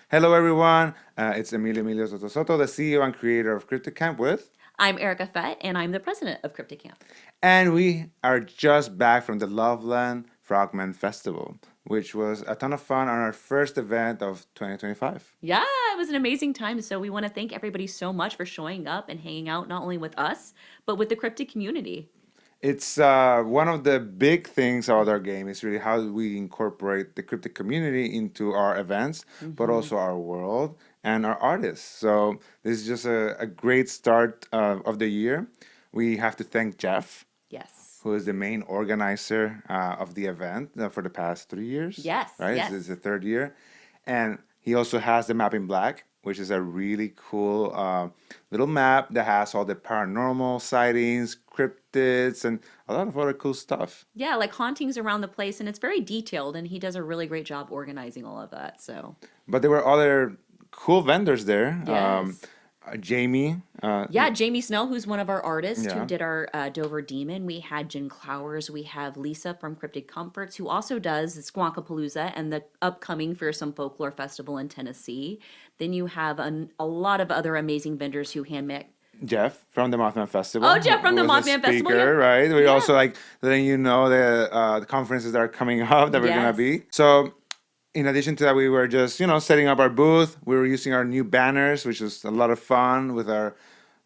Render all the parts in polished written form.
Hello, everyone. It's Emilio Soto, the CEO and creator of Cryptid Camp with, I'm Erica Fett, and I'm the president of Cryptid Camp. and we are just back from the Loveland Frogman Festival, which was a ton of fun on our first event of 2025. Yeah, it was an amazing time. So we want to thank everybody so much for showing up and hanging out, not only with us, but with the cryptid community. It's one of the big things about our game is really how we incorporate the cryptid community into our events, but Hmm. also our world and our artists. So this is just a great start of the year. We have to thank Jeff, Yes. who is the main organizer of the event for the past 3 years, Yes. right? This is Yes. the third year. And he also has the map in black, which is a really cool little map that has all the paranormal sightings, cryptids, and a lot of other cool stuff. Yeah, like hauntings around the place, and it's very detailed, and he does a really great job organizing all of that. So, But there were other cool vendors there. yes. Jamie, Yeah, Jamie Snell, who's one of our artists who yeah, did our Dover Demon. We had Jen Clowers. We have Lisa from Cryptid Comforts, who also does Squonkapalooza and the upcoming Fearsome Folklore Festival in Tennessee. Then you have a lot of other amazing vendors who hand make. Jeff from the Mothman Festival, Oh, Jeff from who the was a Mothman Festival. Yeah. speaker, right? We Yeah. also like letting you know the conferences that are coming up that we're gonna Yes. be. So in addition to that, we were just setting up our booth. We were using our new banners, which was a lot of fun with our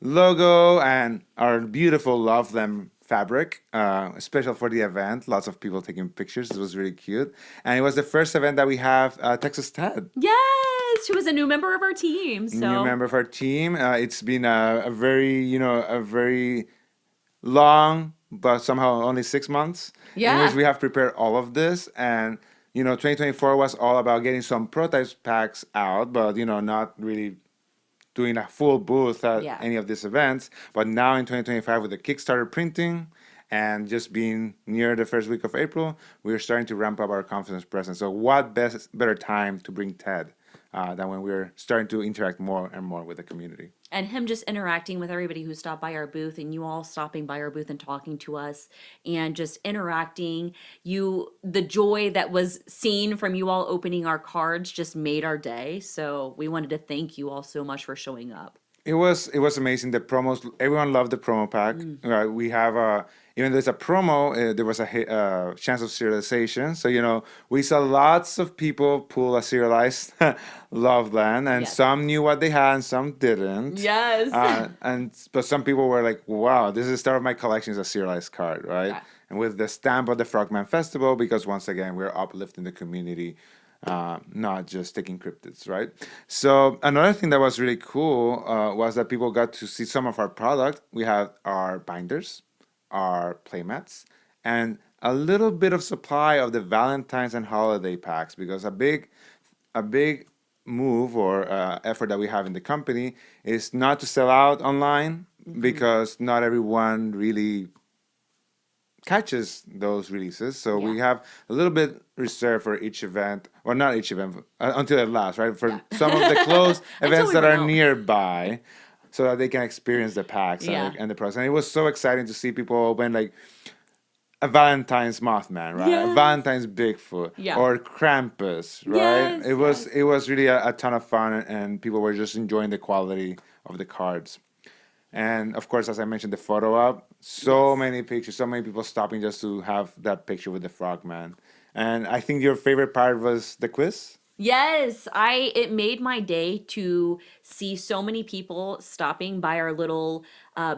logo and our beautiful Loveland fabric, special for the event. Lots of people taking pictures. It was really cute, and it was the first event that we have Texas Ted, Yes. She was a new member of our team. new So, member of our team. It's been a very a very long, but somehow only 6 months in which yeah. we have prepared all of this. And 2024 was all about getting some prototype packs out, but not really doing a full booth at Yeah. any of these events. But now in 2025, with the Kickstarter printing and just being near the first week of April, we're starting to ramp up our confidence presence. So, what better time to bring Ted than when we're starting to interact more and more with the community? And him just interacting with everybody who stopped by our booth, and you all stopping by our booth and talking to us and just interacting. The joy that was seen from you all opening our cards just made our day. So we wanted to thank you all so much for showing up. It was amazing. The promos, everyone loved the promo pack. Mm. We have even though it's a promo, there was a chance of serialization. So we saw lots of people pull a serialized Loveland, and Yes. some knew what they had, and some didn't. Yes. But some people were like, "Wow, this is the start of my collection as a serialized card, right?" Yeah. And with the stamp of the Frogman Festival, because once again we're uplifting the community, not just taking cryptids, right? So another thing that was really cool was that people got to see some of our product. We have our binders, our playmats, and a little bit of supply of the Valentine's and holiday packs, because a big move or effort that we have in the company is not to sell out online, Hmm. because not everyone really catches those releases. So Yeah. we have a little bit reserved for each event, or not each event, until it lasts, right? For some of the Yeah. closed Until events we that run are out. nearby, so that they can experience the packs Yeah. and the process. And it was so exciting to see people open like a Valentine's Mothman, right? A Yes. Valentine's Bigfoot Yeah. or Krampus, right? Yes. It was Yes. it was really a ton of fun, and people were just enjoying the quality of the cards. And of course, as I mentioned, the photo op, so Yes. many pictures, so many people stopping just to have that picture with the frogman. And I think your favorite part was the quiz. Yes, it made my day to see so many people stopping by our little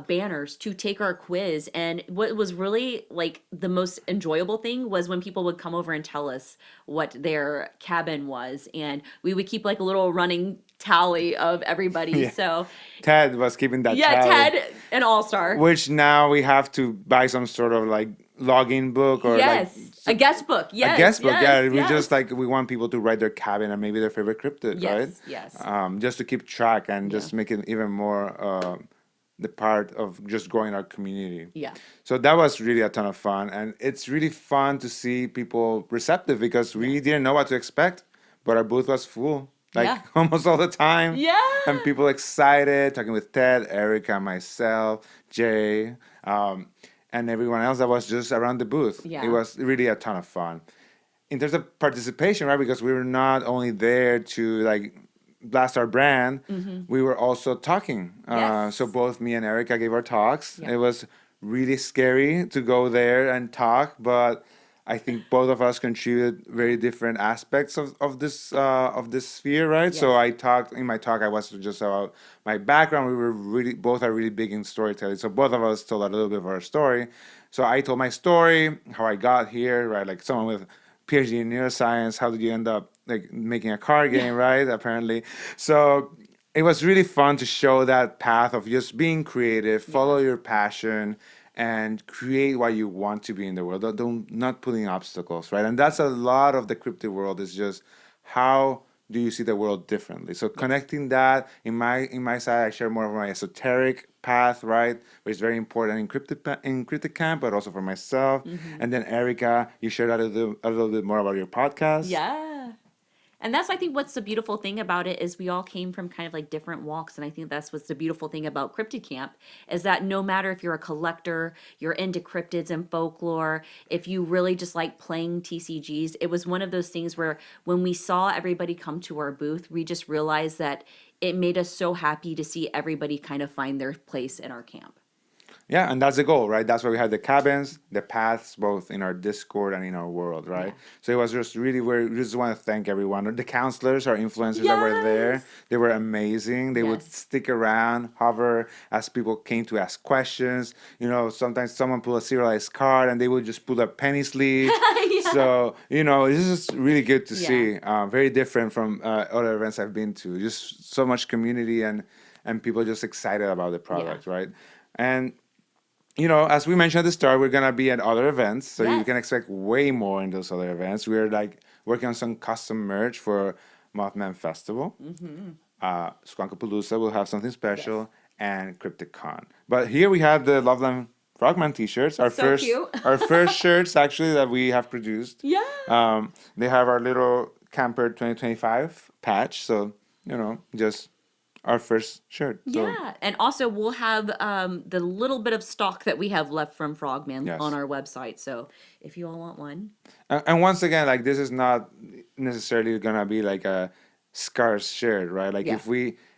banners to take our quiz. And what was really like the most enjoyable thing was when people would come over and tell us what their cabin was, and we would keep like a little running tally of everybody. Yeah. So Ted was keeping that yeah, tally, Ted, an all-star. which now we have to buy some sort of like login book or like Yes, a guest book. a Yes, guest book. yes, Yeah, we just yes. like we want people to write their cabin and maybe their favorite cryptid, right? Yes, yes. Just to keep track and Yeah. just make it even more the part of just growing our community. Yeah. So that was really a ton of fun, and it's really fun to see people receptive, because Yeah. we didn't know what to expect, but our booth was full like Yeah. almost all the time, and Yeah. people excited talking with Ted, Erica, myself, Jay, and everyone else that was just around the booth. It Yeah. was really a ton of fun in terms of participation, right? Because we were not only there to like blast our brand, we were also talking. Yes. So both me and Erica gave our talks. Yeah. It was really scary to go there and talk, but I think both of us contributed very different aspects of this sphere, right? So Yes. I talked in my talk. I was just about my background. We were really both are really big in storytelling. So both of us told a little bit of our story. So I told my story, how I got here, right? Like someone with PhD in neuroscience. How did you end up like making a card game, right? Apparently, so it was really fun to show that path of just being creative, follow your passion, and create what you want to be in the world. Not putting obstacles, right? And that's a lot of the cryptid world is just how do you see the world differently. So connecting that in my side, I share more of my esoteric path, right, which is very important in Cryptid Camp, but also for myself. And then Erica, you shared a little bit more about your podcast. Yeah. And that's, I think, what's the beautiful thing about it is we all came from kind of like different walks. And I think that's what's the beautiful thing about Cryptid Camp is that no matter if you're a collector, you're into cryptids and folklore, if you really just like playing TCGs, it was one of those things where when we saw everybody come to our booth, we just realized that it made us so happy to see everybody kind of find their place in our camp. Yeah, and that's the goal, right? That's why we had the cabins, the paths, both in our Discord and in our world, right? Yeah. So it was just really we just want to thank everyone. The counselors, our influencers that were there, Yes. they were amazing. They would Yes. stick around, hover as people came to ask questions. You know, sometimes someone pull a serialized card and they would just pull a penny sleeve. Yeah. So, you know, this is really good to Yeah. see. Very different from other events I've been to. Just so much community and people just excited about the product, right? And you know, as we mentioned at the start, we're gonna be at other events, so you Yes. can expect way more in those other events. We're like working on some custom merch for Mothman Festival. Skunkapalooza will have something special, and CrypticCon. But here we have the Loveland Frogman T-shirts, our So first cute. our first shirts actually that we have produced. Yeah. They have our little Camper 2025 patch, so you know, just our first shirt. So, Yeah, and also we'll have the little bit of stock that we have left from Frogman yes. on our website. So if you all want one, And once again, like this is not necessarily gonna be like a scarce shirt, right? Like Yeah.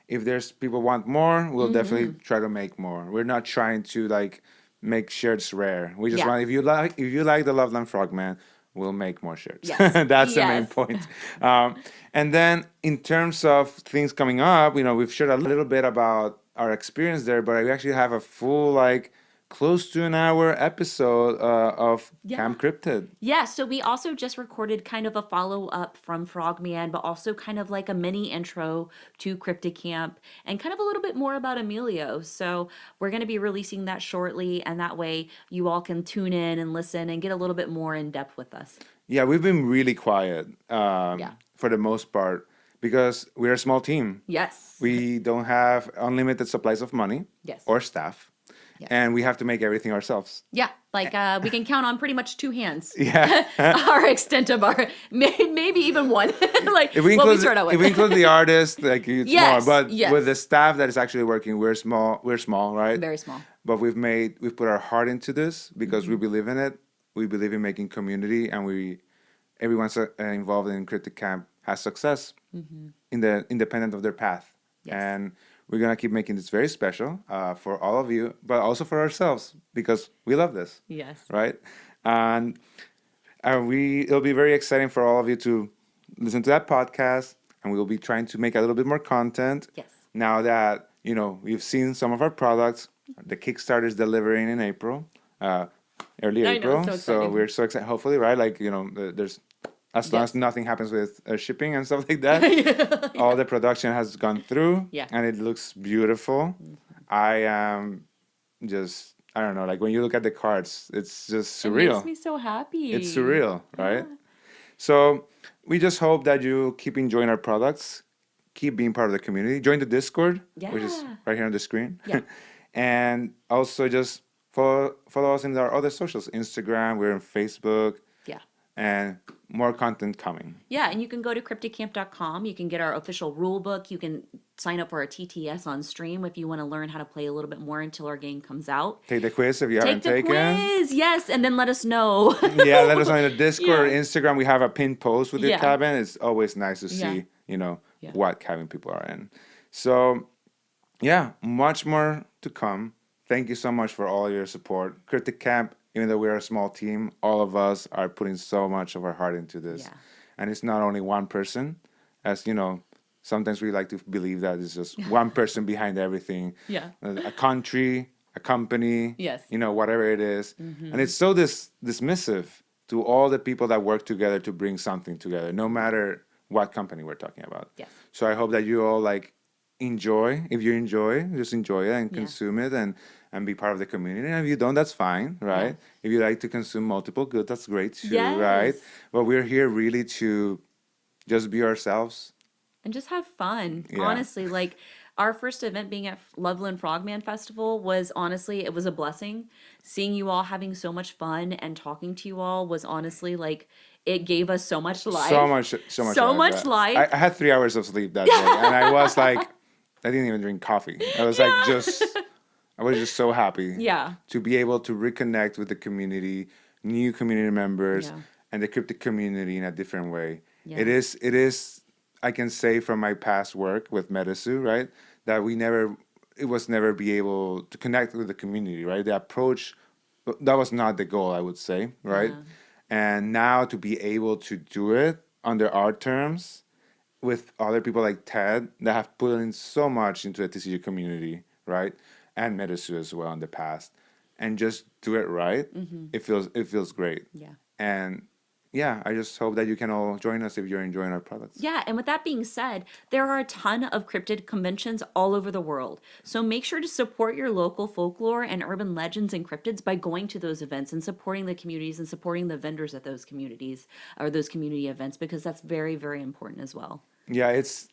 if there's people want more, we'll definitely try to make more. We're not trying to like make shirts rare. We just Yeah. want if you like the Loveland Frogman, we'll make more shirts. Yes. That's the main Yes. point. And then in terms of things coming up, you know, we've shared a little bit about our experience there, but we actually have a full like close to an hour episode of Yeah. Camp Cryptid. yeah. So we also just recorded kind of a follow up from Frogman, but also kind of like a mini intro to Cryptid Camp and kind of a little bit more about Emilio. So we're going to be releasing that shortly, and that way you all can tune in and listen and get a little bit more in depth with us. Yeah, we've been really quiet Yeah. for the most part because we're a small team. Yes. We don't have unlimited supplies of money Yes. or staff, Yes. and we have to make everything ourselves. Yeah, like we can count on pretty much two hands. Yeah. Our extent of our maybe even one. Like If we what we include start out with. if we include the artist, like it's Yes, more. But yes. with the staff that is actually working, we're small. We're small, right? Very small. But we've put our heart into this because we believe in it. We believe in making community, and everyone's involved in Cryptid Camp has success in the independent of their path. Yes. And we're gonna keep making this very special for all of you, but also for ourselves because we love this, Yes. right? And it'll be very exciting for all of you to listen to that podcast, and we will be trying to make a little bit more content. Yes. Now that you know we've seen some of our products, the Kickstarter is delivering in April, early I know, April. it's so So exciting. we're so excited. Hopefully, right? Like you know, there's as long Yes. as nothing happens with shipping and stuff like that, all the production has gone through, Yeah. and it looks beautiful. I am just I don't know, like when you look at the cards, it's just It surreal. makes me so happy. It's surreal, right? Yeah. So we just hope that you keep enjoying our products, keep being part of the community. Join the Discord, which is Yeah. right here on the screen. Yeah. And also just follow us in our other socials. Instagram, we're on Facebook, Yeah. and more content coming. Yeah, and you can go to cryptidcamp.com. You can get our official rule book. You can sign up for our TTS on stream if you want to learn how to play a little bit more until our game comes out. Take the quiz if you Take haven't the taken. quiz, yes, and then let us know. Yeah, let us know in the Discord or Yeah. Instagram. We have a pinned post with the Yeah. cabin. It's always nice to see, Yeah. you know, Yeah. what cabin people are in. So yeah, much more to come. Thank you so much for all your support. Cryptid Camp, even though we're a small team, all of us are putting so much of our heart into this. Yeah. And it's not only one person, as you know, sometimes we like to believe that it's just one person behind everything. Yeah. A country, a company, Yes. whatever it is. And it's so dismissive to all the people that work together to bring something together, no matter what company we're talking about. Yes. So I hope that you all enjoy. If you enjoy, just enjoy it and Yeah. consume it and be part of the community. And if you don't, that's fine, right? If you like to consume multiple goods, that's great too, right? Yes. But we're here really to just be ourselves. And just have fun. Yeah. Honestly, like our first event being at Loveland Frogman Festival was honestly, it was a blessing. Seeing you all having so much fun and talking to you all was honestly like it gave us so much life. So much So life. much life. I had 3 hours of sleep that day, and I was like, I didn't even drink coffee. I was like, I was just so happy. Yeah. To be able to reconnect with the community, new community members, Yeah. and the cryptic community in a different way. Yeah. It is. I can say from my past work with Medisu, right, that it was never be able to connect with the community, right? The approach, that was not the goal, I would say, right? Yeah. And now to be able to do it under our terms with other people like Ted that have put in so much into the TCG community, right? And Medisu as well in the past. And just do it right. It feels great. Yeah. And yeah, I just hope that you can all join us if you're enjoying our products. Yeah, and with that being said, there are a ton of cryptid conventions all over the world. So make sure to support your local folklore and urban legends and cryptids by going to those events and supporting the communities and supporting the vendors at those communities or those community events because that's very, very important as well. Yeah, it's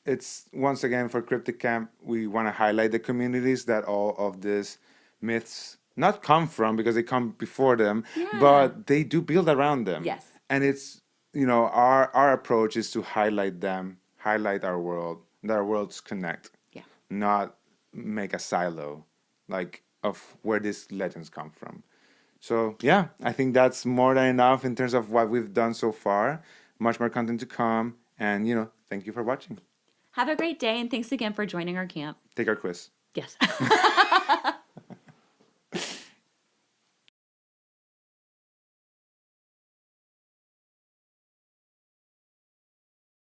once again for Cryptid Camp, we want to highlight the communities that all of these myths not come from because they come before them, but they do build around them. Yes. And it's our approach is to highlight them, highlight our world, that our worlds connect. Yeah. Not make a silo of where these legends come from. So yeah, I think that's more than enough in terms of what we've done so far. Much more content to come, and thank you for watching. Have a great day and thanks again for joining our camp. Take our quiz. Yes.